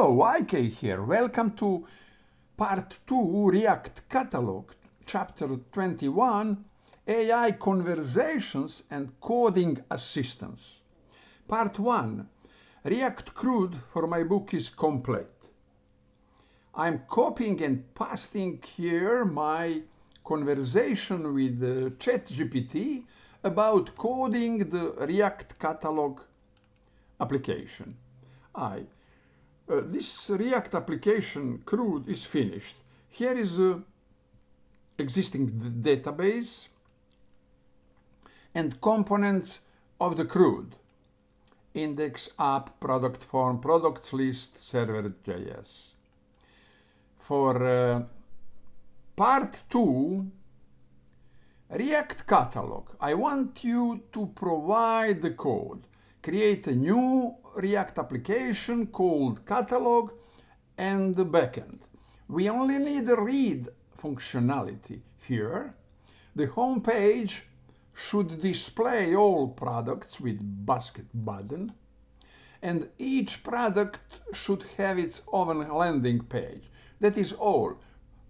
Hello, IK here. Welcome to Part 2 React Catalog, Chapter 21, AI Conversations and Coding Assistance. Part 1, React CRUD for my book is complete. I'm copying and pasting here my conversation with ChatGPT about coding the React Catalog application. This React application CRUD is finished. Here is the existing database and components of the CRUD: index, app, product form, products list, server.js. For part 2, React Catalog, I want you to provide the code. Create a new React application called Catalog and the backend. We only need a read functionality here. The home page should display all products with basket button, and each product should have its own landing page. That is all.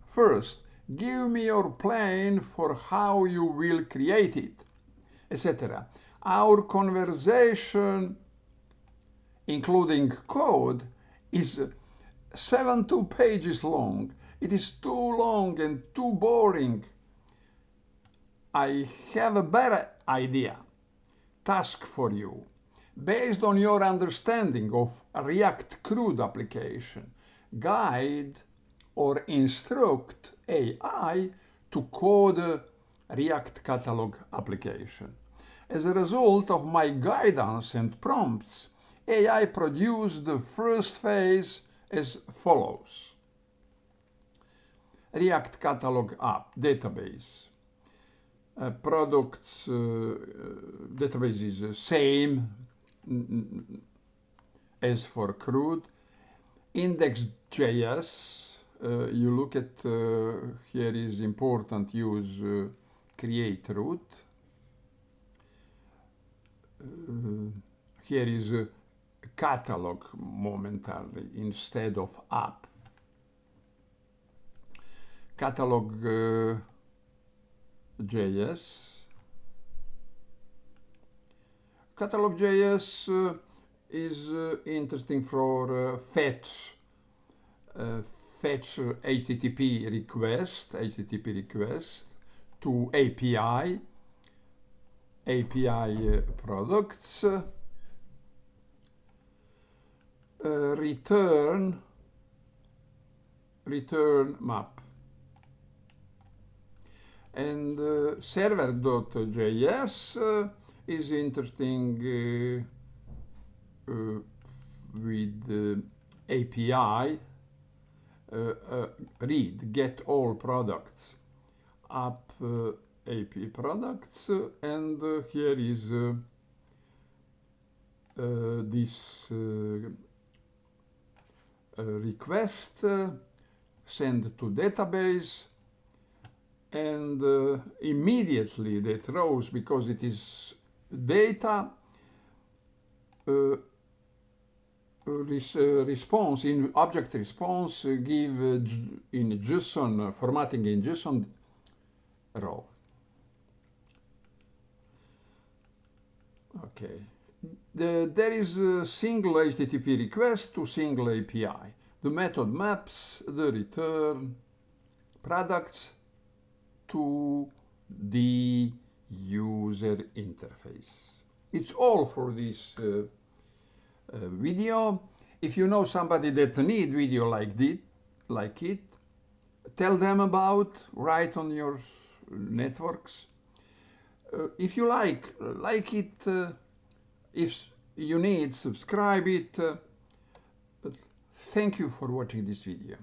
First, give me your plan for how you will create it, etc. Our conversation, including code, is 72 pages long. It is too long and too boring. I have a better idea, task for you. Based on your understanding of a React CRUD application, guide or instruct AI to code a React Catalog application. As a result of my guidance and prompts, AI produced the first phase as follows. React Catalog app database. Products database is the same as for CRUD. Index.js, you look at here is important, use create root. Here is a catalog momentarily instead of app. Catalog JS. Catalog JS is interesting for fetch HTTP request to API products, return map, and server.js is interesting with API read get all products app API products, and here is this request send to database, and immediately that throws, because it is data, response in object response give in JSON formatting in JSON row. Okay, there is a single HTTP request to single API. The method maps the return products to the user interface. It's all for this video. If you know somebody that need video like it, tell them about, write on your networks. If you like it, if you need, subscribe it. Thank you for watching this video.